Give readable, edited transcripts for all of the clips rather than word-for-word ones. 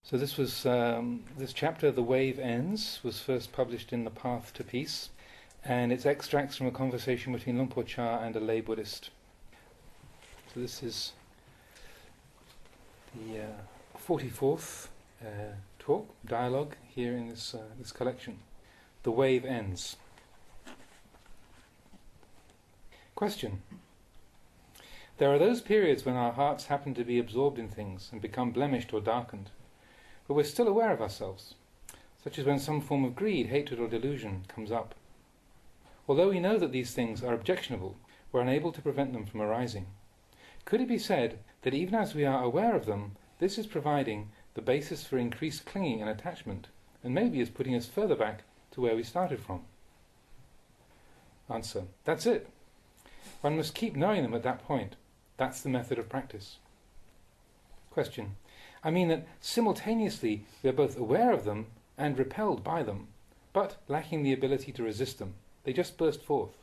So this was this chapter, "The Wave Ends," was first published in The Path to Peace, and it's extracts from a conversation between Luang Por Chah and a lay Buddhist. So this is the 44th dialogue here in this collection. The Wave Ends. Question. There are those periods when our hearts happen to be absorbed in things and become blemished or darkened, but we're still aware of ourselves, such as when some form of greed, hatred or delusion comes up. Although we know that these things are objectionable, we're unable to prevent them from arising. Could it be said that even as we are aware of them, this is providing the basis for increased clinging and attachment, and maybe is putting us further back to where we started from? Answer. That's it. One must keep knowing them at that point. That's the method of practice. Question. I mean that simultaneously we are both aware of them and repelled by them, but lacking the ability to resist them. They just burst forth.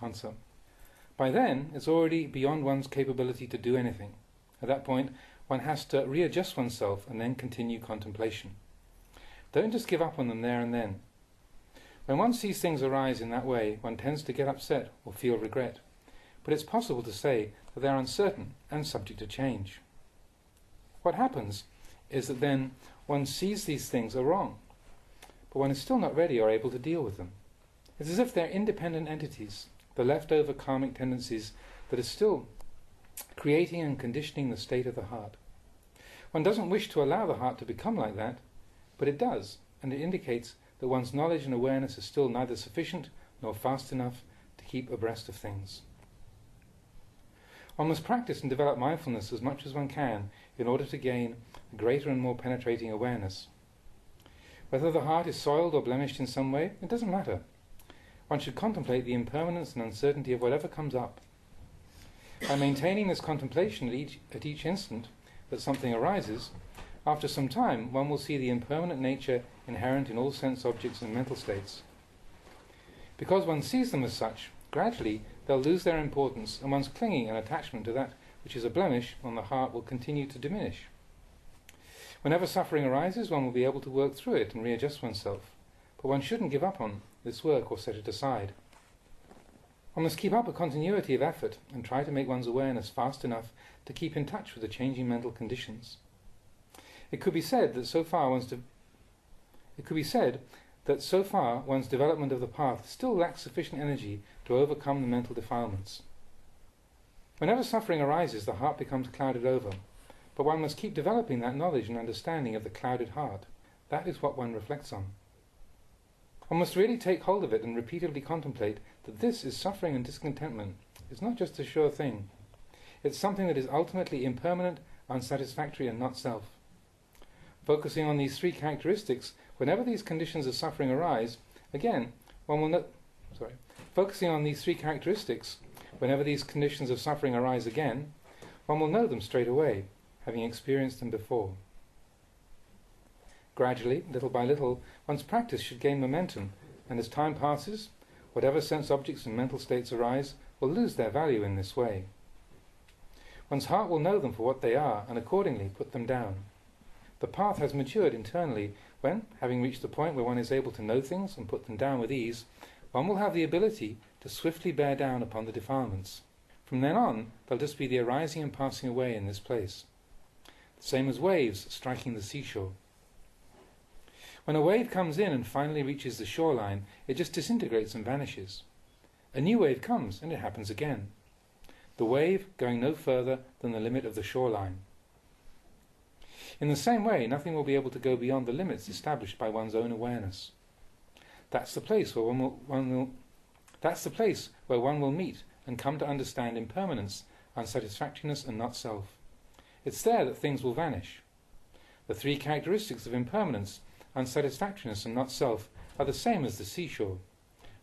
Answer. By then, it's already beyond one's capability to do anything. At that point, one has to readjust oneself and then continue contemplation. Don't just give up on them there and then. When one sees things arise in that way, one tends to get upset or feel regret. But it's possible to say that they are uncertain and subject to change. What happens is that then one sees these things are wrong, but one is still not ready or able to deal with them. It's as if they're independent entities, the leftover karmic tendencies that are still creating and conditioning the state of the heart. One doesn't wish to allow the heart to become like that, but it does, and it indicates that one's knowledge and awareness is still neither sufficient nor fast enough to keep abreast of things. One must practice and develop mindfulness as much as one can in order to gain a greater and more penetrating awareness. Whether the heart is soiled or blemished in some way, it doesn't matter. One should contemplate the impermanence and uncertainty of whatever comes up. By maintaining this contemplation at each instant that something arises, after some time one will see the impermanent nature inherent in all sense objects and mental states. Because one sees them as such, gradually they'll lose their importance, and one's clinging and attachment to that which is a blemish on the heart will continue to diminish. Whenever suffering arises, one will be able to work through it and readjust oneself, but one shouldn't give up on this work or set it aside. One must keep up a continuity of effort and try to make one's awareness fast enough to keep in touch with the changing mental conditions. It could be said that so far one's development of the path still lacks sufficient energy to overcome the mental defilements. Whenever suffering arises, the heart becomes clouded over, but one must keep developing that knowledge and understanding of the clouded heart. That is what one reflects on. One must really take hold of it and repeatedly contemplate that this is suffering and discontentment. It's not just a sure thing. It's something that is ultimately impermanent, unsatisfactory, and not self. Focusing on these three characteristics, whenever these conditions of suffering arise, again, one will know. Focusing on these three characteristics, whenever these conditions of suffering arise again, one will know them straight away, having experienced them before. Gradually, little by little, one's practice should gain momentum, and as time passes, whatever sense objects and mental states arise will lose their value in this way. One's heart will know them for what they are, and accordingly put them down. The path has matured internally when, having reached the point where one is able to know things and put them down with ease, one will have the ability to swiftly bear down upon the defilements. From then on, they'll just be the arising and passing away in this place. The same as waves striking the seashore. When a wave comes in and finally reaches the shoreline, it just disintegrates and vanishes. A new wave comes, and it happens again. The wave going no further than the limit of the shoreline. In the same way, nothing will be able to go beyond the limits established by one's own awareness. That's the place where one will meet and come to understand impermanence, unsatisfactoriness, and not self. It's there that things will vanish. The three characteristics of impermanence, unsatisfactoriness, and not self are the same as the seashore,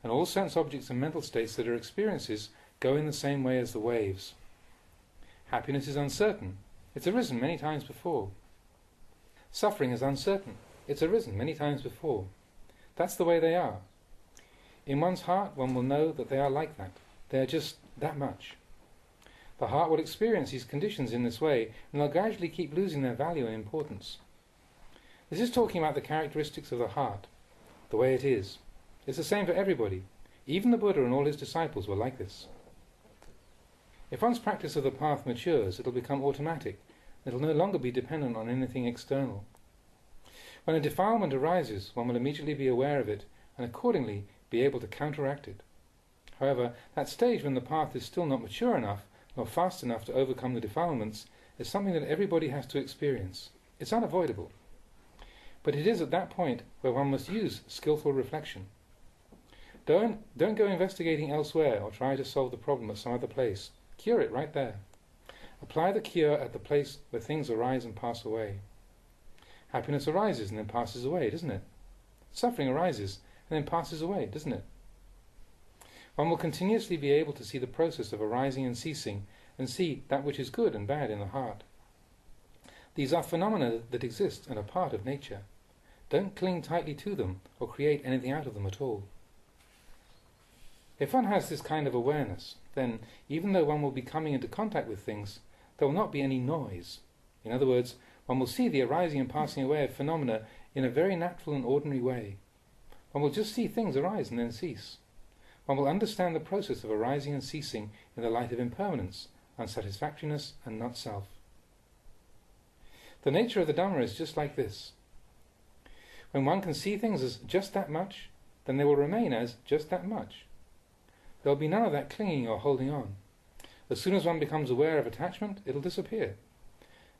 and all sense objects and mental states that are experiences go in the same way as the waves. Happiness is uncertain. It's arisen many times before. Suffering is uncertain. It's arisen many times before. That's the way they are. In one's heart, one will know that they are like that. They are just that much. The heart will experience these conditions in this way, and they'll gradually keep losing their value and importance. This is talking about the characteristics of the heart, the way it is. It's the same for everybody. Even the Buddha and all his disciples were like this. If one's practice of the path matures, it'll become automatic. It'll no longer be dependent on anything external. When a defilement arises, one will immediately be aware of it, and accordingly be able to counteract it. However, that stage when the path is still not mature enough, nor fast enough to overcome the defilements, is something that everybody has to experience. It's unavoidable. But it is at that point where one must use skillful reflection. Don't go investigating elsewhere or try to solve the problem at some other place. Cure it right there. Apply the cure at the place where things arise and pass away. Happiness arises and then passes away, doesn't it? Suffering arises and then passes away, doesn't it? One will continuously be able to see the process of arising and ceasing, and see that which is good and bad in the heart. These are phenomena that exist and are part of nature. Don't cling tightly to them or create anything out of them at all. If one has this kind of awareness, then, even though one will be coming into contact with things, there will not be any noise. In other words, one will see the arising and passing away of phenomena in a very natural and ordinary way. One will just see things arise and then cease. One will understand the process of arising and ceasing in the light of impermanence, unsatisfactoriness, and not-self. The nature of the Dhamma is just like this. When one can see things as just that much, then they will remain as just that much. There will be none of that clinging or holding on. As soon as one becomes aware of attachment, it will disappear.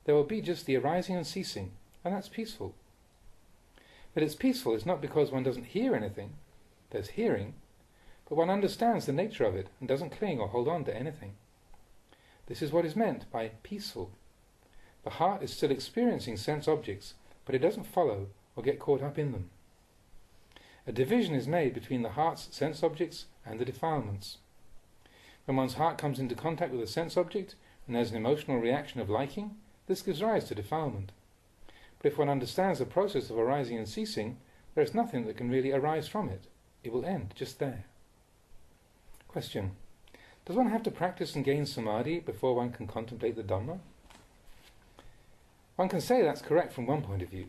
There will be just the arising and ceasing, and that's peaceful. But it's peaceful, it's not because one doesn't hear anything. There's hearing, but one understands the nature of it and doesn't cling or hold on to anything. This is what is meant by peaceful. The heart is still experiencing sense objects, but it doesn't follow or get caught up in them. A division is made between the heart's sense objects and the defilements. When one's heart comes into contact with a sense object and there's an emotional reaction of liking, this gives rise to defilement. But if one understands the process of arising and ceasing, there is nothing that can really arise from it. It will end just there. Question: does one have to practice and gain samadhi before one can contemplate the Dhamma? One can say that's correct from one point of view,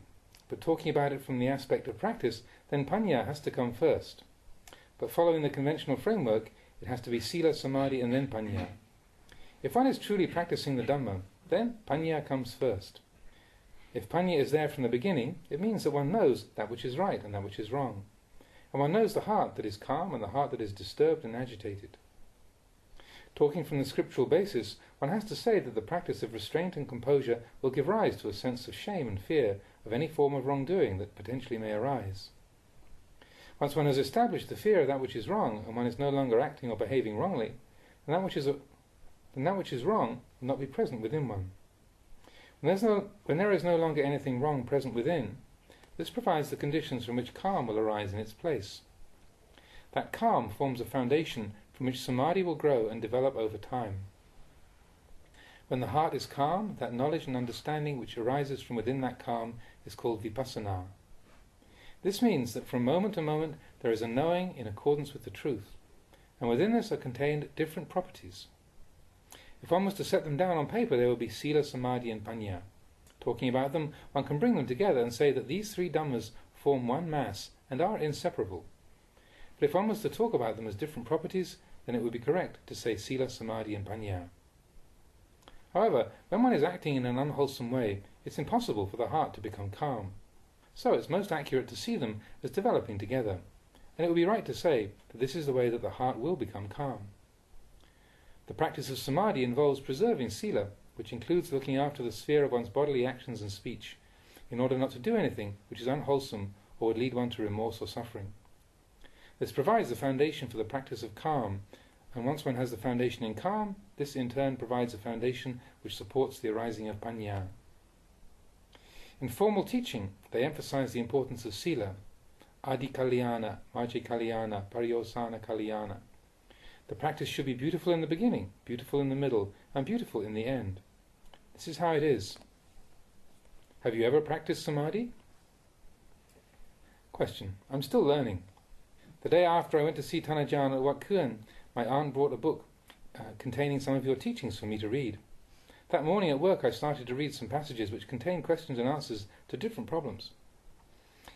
but talking about it from the aspect of practice, then panya has to come first. But following the conventional framework, it has to be sila, samadhi, and then panya. If one is truly practicing the Dhamma, then panya comes first. If panya is there from the beginning, it means that one knows that which is right and that which is wrong. And one knows the heart that is calm and the heart that is disturbed and agitated. Talking from the scriptural basis, one has to say that the practice of restraint and composure will give rise to a sense of shame and fear of any form of wrongdoing that potentially may arise. Once one has established the fear of that which is wrong, and one is no longer acting or behaving wrongly, then that which is wrong will not be present within one. When there is no longer anything wrong present within, this provides the conditions from which calm will arise in its place. That calm forms a foundation from which samadhi will grow and develop over time. When the heart is calm, that knowledge and understanding which arises from within that calm is called vipassana. This means that from moment to moment there is a knowing in accordance with the truth, and within this are contained different properties. If one was to set them down on paper, they would be sila, samadhi, and panya. Talking about them, one can bring them together and say that these three dhammas form one mass and are inseparable. But if one was to talk about them as different properties, then it would be correct to say sila, samadhi, and panya. However, when one is acting in an unwholesome way, it's impossible for the heart to become calm. So it's most accurate to see them as developing together, and it would be right to say that this is the way that the heart will become calm. The practice of samadhi involves preserving sila, which includes looking after the sphere of one's bodily actions and speech, in order not to do anything which is unwholesome or would lead one to remorse or suffering. This provides the foundation for the practice of calm, and once one has the foundation in calm, this in turn provides a foundation which supports the arising of panya. In formal teaching, they emphasize the importance of sila, adi kalyana, majja kalyana, pariyosana kalyana. The practice should be beautiful in the beginning, beautiful in the middle, and beautiful in the end. This is how it is. Have you ever practiced samadhi? Question: I'm still learning. The day after I went to see Tanajan at Wat Kuan, my aunt brought a book containing some of your teachings for me to read. That morning at work I started to read some passages which contain questions and answers to different problems.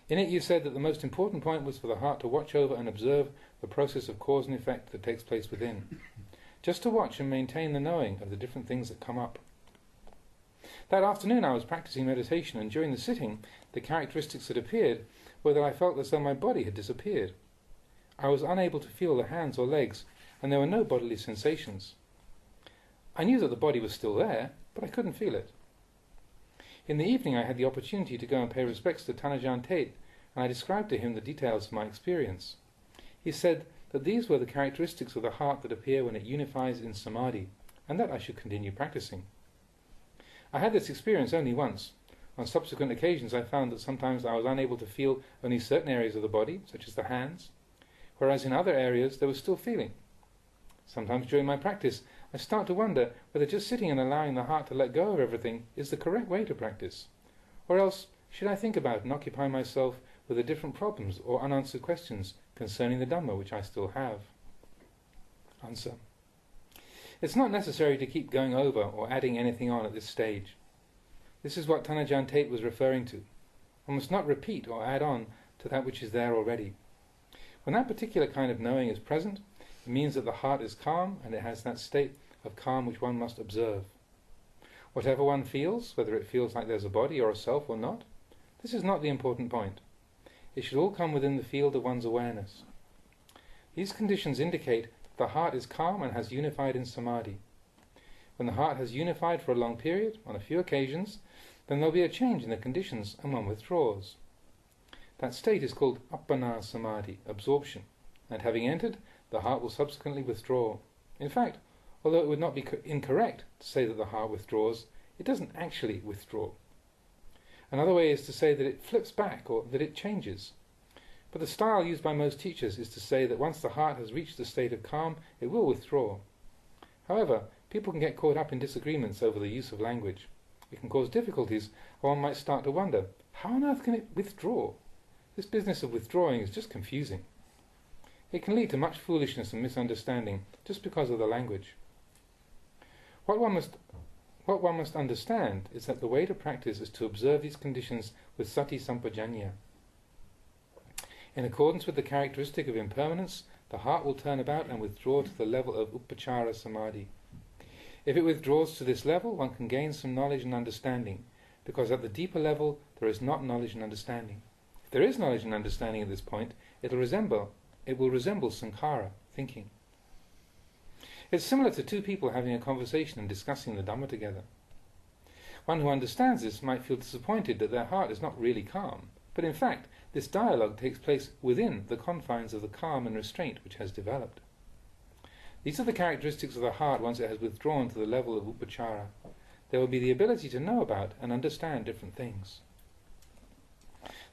In it you said that the most important point was for the heart to watch over and observe the process of cause and effect that takes place within. Just to watch and maintain the knowing of the different things that come up. That afternoon I was practicing meditation, and during the sitting the characteristics that appeared were that I felt as though my body had disappeared. I was unable to feel the hands or legs, and there were no bodily sensations. I knew that the body was still there, but I couldn't feel it. In the evening I had the opportunity to go and pay respects to Ajahn Chah, and I described to him the details of my experience. He said that these were the characteristics of the heart that appear when it unifies in samadhi, and that I should continue practicing. I had this experience only once. On subsequent occasions I found that sometimes I was unable to feel only certain areas of the body, such as the hands, whereas in other areas there was still feeling. Sometimes during my practice I start to wonder whether just sitting and allowing the heart to let go of everything is the correct way to practice, or else should I think about and occupy myself with the different problems or unanswered questions concerning the Dhamma which I still have. Answer. It's not necessary to keep going over or adding anything on at this stage. This is what Ajahn Chah was referring to. One must not repeat or add on to that which is there already. When that particular kind of knowing is present, it means that the heart is calm, and it has that state of calm which one must observe. Whatever one feels, whether it feels like there's a body or a self or not, this is not the important point. It should all come within the field of one's awareness. These conditions indicate that the heart is calm and has unified in samadhi. When the heart has unified for a long period, on a few occasions, then there will be a change in the conditions and one withdraws. That state is called appana samadhi, absorption, and having entered, the heart will subsequently withdraw. In fact, although it would not be incorrect to say that the heart withdraws, it doesn't actually withdraw. Another way is to say that it flips back, or that it changes. But the style used by most teachers is to say that once the heart has reached the state of calm, it will withdraw. However, people can get caught up in disagreements over the use of language. It can cause difficulties, or one might start to wonder, how on earth can it withdraw? This business of withdrawing is just confusing. It can lead to much foolishness and misunderstanding just because of the language. What one must understand is that the way to practice is to observe these conditions with sati sampajanya. In accordance with the characteristic of impermanence, the heart will turn about and withdraw to the level of upachara samadhi. If it withdraws to this level, one can gain some knowledge and understanding, because at the deeper level there is not knowledge and understanding. If there is knowledge and understanding at this point, it will resemble sankhara, thinking. It's similar to two people having a conversation and discussing the Dhamma together. One who understands this might feel disappointed that their heart is not really calm, but in fact this dialogue takes place within the confines of the calm and restraint which has developed. These are the characteristics of the heart once it has withdrawn to the level of upachara. There will be the ability to know about and understand different things.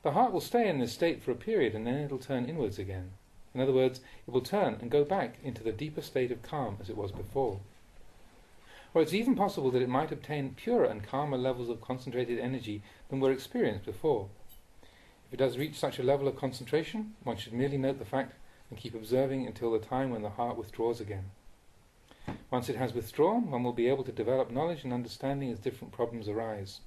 The heart will stay in this state for a period and then it will turn inwards again. In other words, it will turn and go back into the deeper state of calm as it was before. Or it's even possible that it might obtain purer and calmer levels of concentrated energy than were experienced before. If it does reach such a level of concentration, one should merely note the fact and keep observing until the time when the heart withdraws again. Once it has withdrawn, one will be able to develop knowledge and understanding as different problems arise.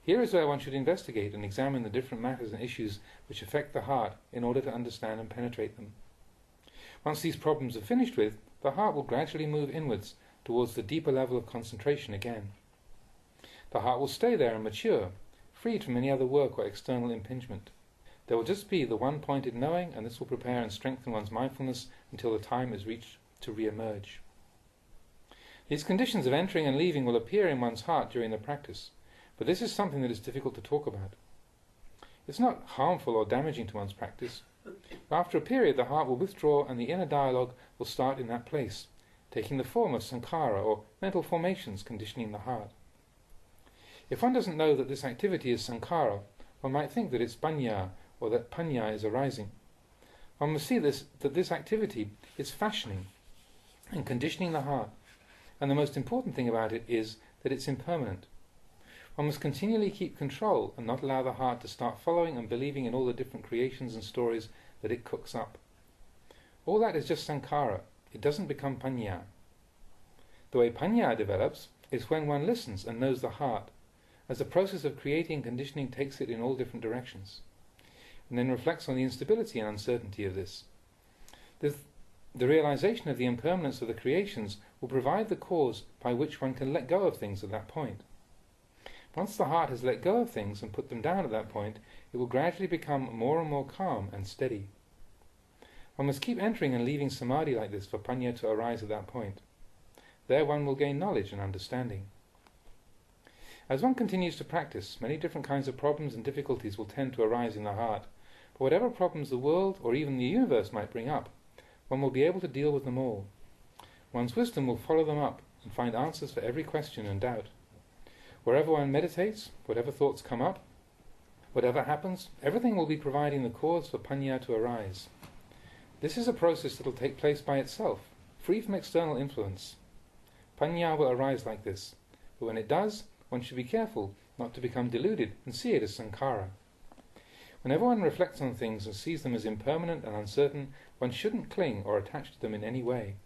Here is where one should investigate and examine the different matters and issues which affect the heart in order to understand and penetrate them. Once these problems are finished with, the heart will gradually move inwards towards the deeper level of concentration again. The heart will stay there and mature, freed from any other work or external impingement. There will just be the one pointed knowing, and this will prepare and strengthen one's mindfulness until the time is reached to re-emerge. These conditions of entering and leaving will appear in one's heart during the practice, but this is something that is difficult to talk about. It's not harmful or damaging to one's practice. After a period, the heart will withdraw and the inner dialogue will start in that place, taking the form of sankhara or mental formations conditioning the heart. If one doesn't know that this activity is sankhara, one might think that it's panya, or that panya is arising. One must see that this activity is fashioning and conditioning the heart, and the most important thing about it is that it's impermanent. One must continually keep control and not allow the heart to start following and believing in all the different creations and stories that it cooks up. All that is just sankhara. It doesn't become panya. The way panya develops is when one listens and knows the heart, as the process of creating and conditioning takes it in all different directions, and then reflects on the instability and uncertainty of this. The realization of the impermanence of the creations will provide the cause by which one can let go of things at that point. Once the heart has let go of things and put them down at that point, it will gradually become more and more calm and steady. One must keep entering and leaving samadhi like this for panya to arise at that point. There one will gain knowledge and understanding. As one continues to practice, many different kinds of problems and difficulties will tend to arise in the heart, but whatever problems the world or even the universe might bring up, one will be able to deal with them all. One's wisdom will follow them up and find answers for every question and doubt. Wherever one meditates, whatever thoughts come up, whatever happens, everything will be providing the cause for panya to arise. This is a process that will take place by itself, free from external influence. Panya will arise like this, but when it does, one should be careful not to become deluded and see it as sankhara. Whenever one reflects on things and sees them as impermanent and uncertain, one shouldn't cling or attach to them in any way.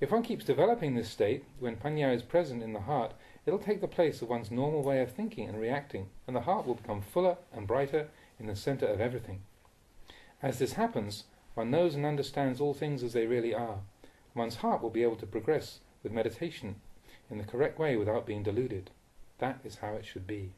If one keeps developing this state, when panya is present in the heart, it will take the place of one's normal way of thinking and reacting, and the heart will become fuller and brighter in the centre of everything. As this happens, one knows and understands all things as they really are. One's heart will be able to progress with meditation in the correct way without being deluded. That is how it should be.